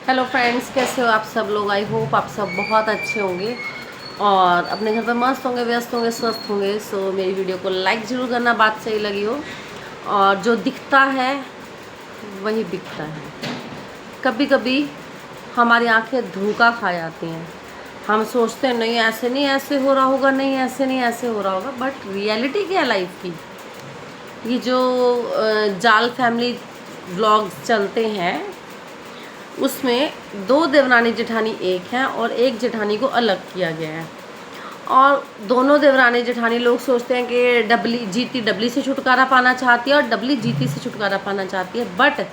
Hello friends, कैसे हो आप सब लोग। आई होप आप सब बहुत अच्छे होंगे और अपने घर पर मस्त होंगे, व्यस्त होंगे, स्वस्थ होंगे। सो मेरी वीडियो को लाइक ज़रूर करना, बात सही लगी हो। और जो दिखता है वही बिकता है। कभी कभी हमारी आंखें धोखा खा जाती हैं। हम सोचते हैं नहीं ऐसे नहीं, ऐसे हो रहा होगा, नहीं ऐसे नहीं, ऐसे हो रहा होगा। बट रियलिटी क्या है लाइफ की। ये जो जाल फैमिली व्लॉग्स चलते हैं उसमें दो देवरानी जेठानी एक हैं और एक जेठानी को अलग किया गया है। और दोनों देवरानी जेठानी लोग सोचते हैं कि जीती डबली से छुटकारा पाना चाहती है और डबली जीती से छुटकारा पाना चाहती है। बट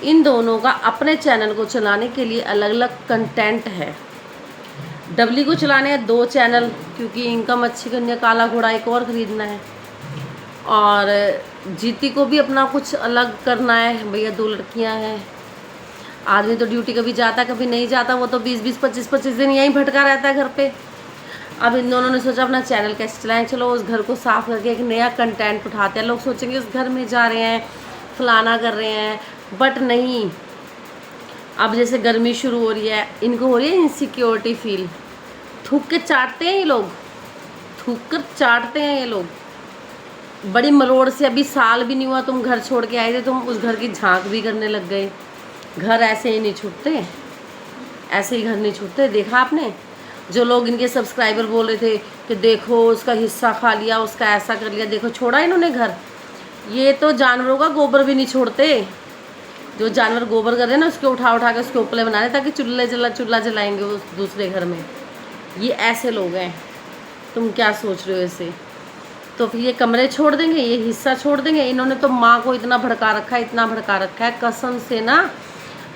इन दोनों का अपने चैनल को चलाने के लिए अलग अलग कंटेंट है। डबली को चलाने हैं 2 चैनल, क्योंकि इनकम अच्छी करनी है, काला घोड़ा एक और ख़रीदना है। और जीती को भी अपना कुछ अलग करना है। भैया 2 लड़कियां हैं। आदमी तो ड्यूटी कभी जाता कभी नहीं जाता, वो तो 20-20, 25-25 दिन यहीं भटका रहता है घर पे। अब इन दोनों ने सोचा अपना चैनल कैसे चलाएं। चलो उस घर को साफ करके एक नया कंटेंट उठाते हैं। लोग सोचेंगे उस घर में जा रहे हैं, फलाना कर रहे हैं, बट नहीं। अब जैसे गर्मी शुरू हो रही है, इनको हो रही है इनसिक्योरिटी फील। थूक के चाटते हैं ये लोग, थूक कर चाटते हैं ये लोग। बड़ी मरोड़ से अभी साल भी नहीं हुआ तुम घर छोड़ के आए थे, तुम उस घर की झांक भी करने लग गए। घर ऐसे ही नहीं छूटते, ऐसे ही घर नहीं छूटते। देखा आपने, जो लोग इनके सब्सक्राइबर बोल रहे थे कि देखो उसका हिस्सा खा लिया, उसका ऐसा कर लिया, देखो छोड़ा इन्होंने घर। ये तो जानवरों का गोबर भी नहीं छोड़ते। जो जानवर गोबर कर रहे हैं ना, उसके उठा उठा के उसके उपले बना रहे ताकि चूल्हा जलाएंगे उस दूसरे घर में। ये ऐसे लोग हैं। तुम क्या सोच रहे हो इसे। तो फिर ये कमरे छोड़ देंगे, ये हिस्सा छोड़ देंगे। इन्होंने तो माँ को इतना भड़का रखा है, इतना भड़का रखा है कसम से ना।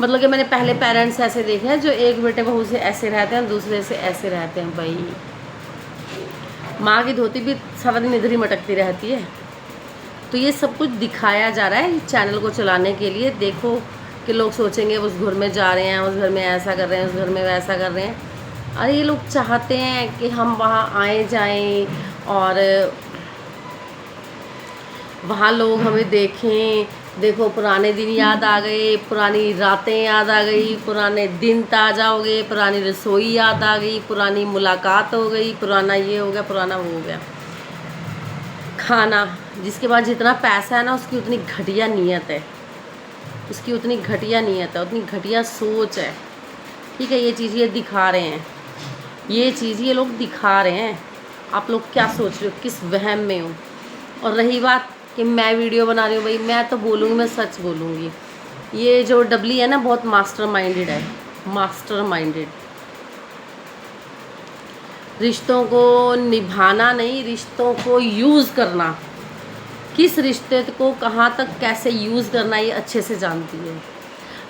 मतलब कि मैंने पहले पेरेंट्स ऐसे देखे हैं जो एक बेटे बहू से ऐसे रहते हैं, दूसरे से ऐसे रहते हैं। भाई माँ की धोती भी सारा दिन इधर ही मटकती रहती है। तो ये सब कुछ दिखाया जा रहा है चैनल को चलाने के लिए। देखो कि लोग सोचेंगे उस घर में जा रहे हैं, उस घर में ऐसा कर रहे हैं, उस घर में वैसा कर रहे हैं। अरे ये लोग चाहते हैं कि हम वहाँ आए जाएं और वहाँ लोग हमें देखें। देखो पुराने दिन याद आ गए, पुरानी रातें याद आ गई, पुराने दिन ताज़ा हो गए, पुरानी रसोई याद आ गई, पुरानी मुलाकात हो गई, पुराना ये हो गया, पुराना वो हो गया। खाना, जिसके पास जितना पैसा है ना उसकी उतनी घटिया नीयत है, उसकी उतनी घटिया नीयत है, उतनी घटिया सोच है। ठीक है, ये चीज़ ये दिखा रहे हैं, ये चीज़ ये लोग दिखा रहे हैं। आप लोग क्या सोच रहे हो, किस वहम में हो। और रही बात कि मैं वीडियो बना रही हूँ, भाई मैं तो बोलूँगी, मैं सच बोलूँगी। ये जो डबली है ना बहुत मास्टर माइंडेड है, मास्टर माइंडेड। रिश्तों को निभाना नहीं, रिश्तों को यूज़ करना, किस रिश्ते को कहाँ तक कैसे यूज़ करना ये अच्छे से जानती है।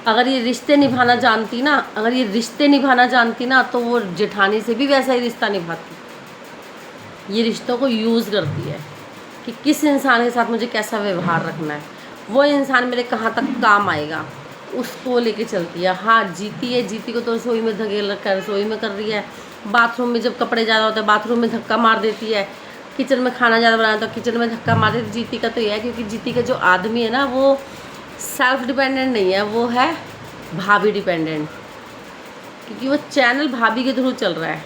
अगर ये रिश्ते निभाना जानती ना, अगर ये रिश्ते निभाना जानती ना, तो वो जेठानी से भी वैसा ही रिश्ता निभाती। ये रिश्तों को यूज़ करती है कि किस इंसान के साथ मुझे कैसा व्यवहार रखना है, वो इंसान मेरे कहाँ तक काम आएगा, उसको लेके चलती है। हाँ जीती है, जीती को तो रसोई में धकेल रखा है, रसोई में कर रही है। बाथरूम में जब कपड़े ज़्यादा होते हैं बाथरूम में धक्का मार देती है। किचन में खाना ज़्यादा बनाना तो किचन में धक्का मार देती। जीती का तो यह है क्योंकि जीती का जो आदमी है ना वो सेल्फ डिपेंडेंट नहीं है, वो है भाभी डिपेंडेंट। क्योंकि वो चैनल भाभी के थ्रू चल रहा है।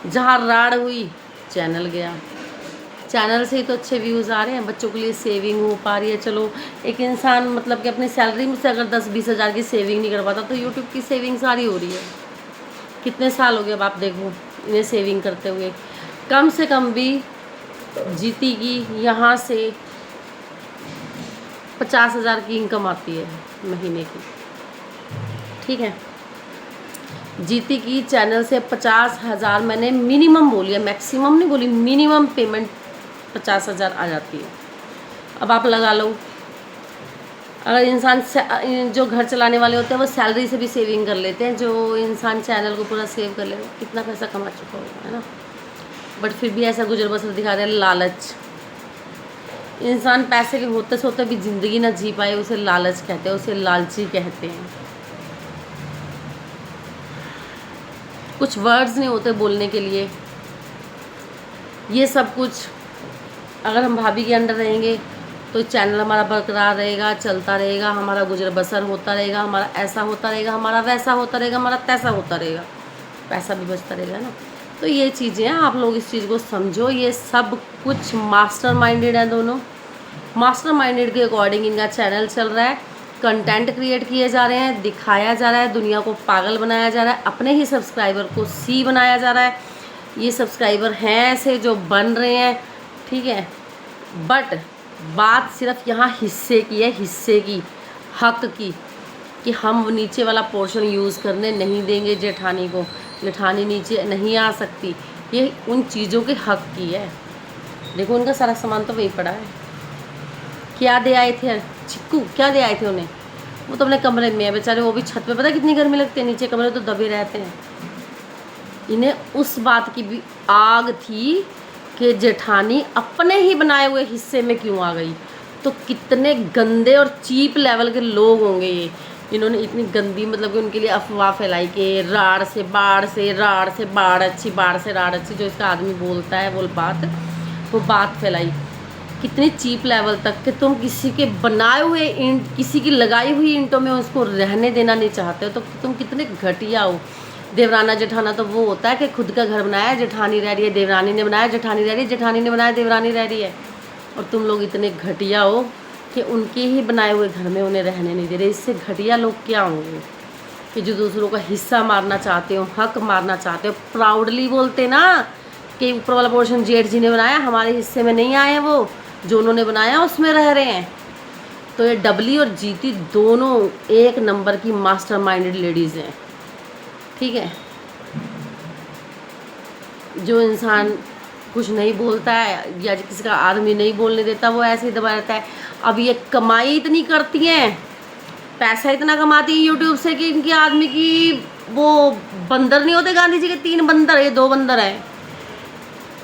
जहाँ राड़ हुई चैनल गया, चैनल से ही तो अच्छे व्यूज़ आ रहे हैं, बच्चों के लिए सेविंग हो पा रही है। चलो एक इंसान मतलब कि अपनी सैलरी में से अगर 10-20 हज़ार की सेविंग नहीं कर पाता तो यूट्यूब की सेविंग सारी हो रही है। कितने साल हो गए अब आप देखो इन्हें सेविंग करते हुए। कम से कम भी जीती की यहाँ से 50 हज़ार की इनकम आती है महीने की। ठीक है, जीती की चैनल से 50 हज़ार, मैंने मिनिमम बोली है, मैक्सिमम नहीं बोली, मिनिमम पेमेंट 50 हज़ार आ जाती है। अब आप लगा लो, अगर इंसान जो घर चलाने वाले होते हैं वो सैलरी से भी सेविंग कर लेते हैं, जो इंसान चैनल को पूरा सेव कर ले कितना पैसा कमा चुका होगा, है ना। बट फिर भी ऐसा गुजर बसर दिखा रहे हैं, लालच। इंसान पैसे के होते सोते भी ज़िंदगी ना जी पाए, उसे लालच कहते हैं, उसे लालची कहते हैं। कुछ वर्ड्स नहीं होते बोलने के लिए। ये सब कुछ अगर हम भाभी के अंडर रहेंगे तो चैनल हमारा बरकरार रहेगा, चलता रहेगा, हमारा गुजर बसर होता रहेगा, हमारा ऐसा होता रहेगा, हमारा वैसा होता रहेगा, हमारा तैसा होता रहेगा, पैसा भी बचता रहेगा ना। तो ये चीज़ें हैं, आप लोग इस चीज़ को समझो। ये सब कुछ मास्टर माइंडेड है, दोनों मास्टर माइंडेड के अकॉर्डिंग इनका चैनल चल रहा है। कंटेंट क्रिएट किए जा रहे हैं, दिखाया जा रहा है, दुनिया को पागल बनाया जा रहा है, अपने ही सब्सक्राइबर को सी बनाया जा रहा है। ये सब्सक्राइबर हैं ऐसे जो बन रहे हैं, ठीक है। बट बात सिर्फ यहाँ हिस्से की है, हिस्से की, हक की, कि हम नीचे वाला पोर्शन यूज़ करने नहीं देंगे जेठानी को। जेठानी नीचे नहीं आ सकती, ये उन चीज़ों के हक की है। देखो उनका सारा सामान तो वहीं पड़ा है। क्या दे आए थे चिक्कू, क्या दे आए थे उन्हें? वो तो अपने कमरे में है बेचारे, वो भी छत पे, पता कितनी गर्मी लगती है, नीचे कमरे तो दबे रहते हैं। इन्हें उस बात की भी आग थी कि जेठानी अपने ही बनाए हुए हिस्से में क्यों आ गई। तो कितने गंदे और चीप लेवल के लोग होंगे ये। इन्होंने इतनी गंदी, मतलब कि उनके लिए अफवाह फैलाई कि राड़ से बाढ़ से, राड़ से बाढ़ अच्छी, बाढ़ से राड़ अच्छी, जो इसका आदमी बोलता है वो बात फैलाई कितनी चीप लेवल तक कि तुम किसी के बनाए हुए ईंट, किसी की लगाई हुई ईंटों में उसको रहने देना नहीं चाहते हो, तो तुम कितने घटिया हो। देवराना जेठाना तो वो होता है कि खुद का घर बनाया, जेठानी रह रही है, देवरानी ने बनाया, जेठानी रह रही है, जेठानी ने बनाया, देवरानी रह रही है। और तुम लोग इतने घटिया हो कि उनके ही बनाए हुए घर में उन्हें रहने नहीं दे रहे। इससे घटिया लोग क्या होंगे कि जो दूसरों का हिस्सा मारना चाहते हो, हक मारना चाहते हो, प्राउडली बोलते ना कि ऊपर वाला पोर्शन जेठ जी ने बनाया, हमारे हिस्से में नहीं आए हैं, वो जो उन्होंने बनाया उसमें रह रहे हैं। तो ये डबली और जीती दोनों एक नंबर की मास्टर माइंडेड लेडीज़ हैं, ठीक है। जो इंसान कुछ नहीं बोलता है या किसी का आदमी नहीं बोलने देता, वो ऐसे ही दबा रहता है। अब ये कमाई इतनी करती हैं, पैसा इतना कमाती हैं यूट्यूब से कि इनकी आदमी की वो बंदर नहीं होते गांधी जी के 3 बंदर, ये 2 बंदर हैं,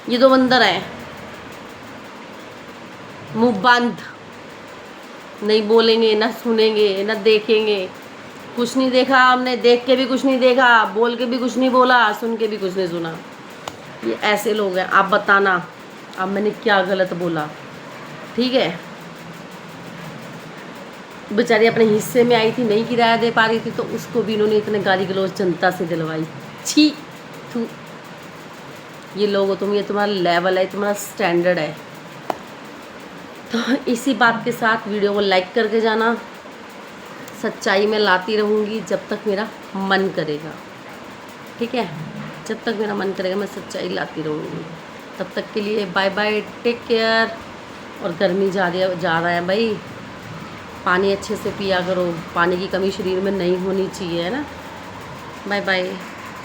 ये 2 बंदर हैं, मुंह बंद, नहीं बोलेंगे, ना सुनेंगे, ना देखेंगे। कुछ नहीं देखा हमने, देख के भी कुछ नहीं देखा, बोल के भी कुछ नहीं बोला, सुन के भी कुछ नहीं सुना। ये ऐसे लोग हैं। आप बताना अब मैंने क्या गलत बोला, ठीक है। बेचारी अपने हिस्से में आई थी, नहीं किराया दे पा रही थी, तो उसको भी इन्होंने इतने गाली गलौज जनता से दिलवाई। छी थू, ये लोग हो तुम, ये तुम्हारा लेवल है, तुम्हारा स्टैंडर्ड है। तो इसी बात के साथ वीडियो को लाइक करके जाना। सच्चाई में लाती रहूँगी जब तक मेरा मन करेगा, ठीक है। जब तक मेरा मन करेगा मैं सच्चाई लाती रहूँगी। तब तक के लिए बाय बाय, टेक केयर। और गर्मी जा रहा है भाई, पानी अच्छे से पिया करो, पानी की कमी शरीर में नहीं होनी चाहिए, है ना। Bye bye.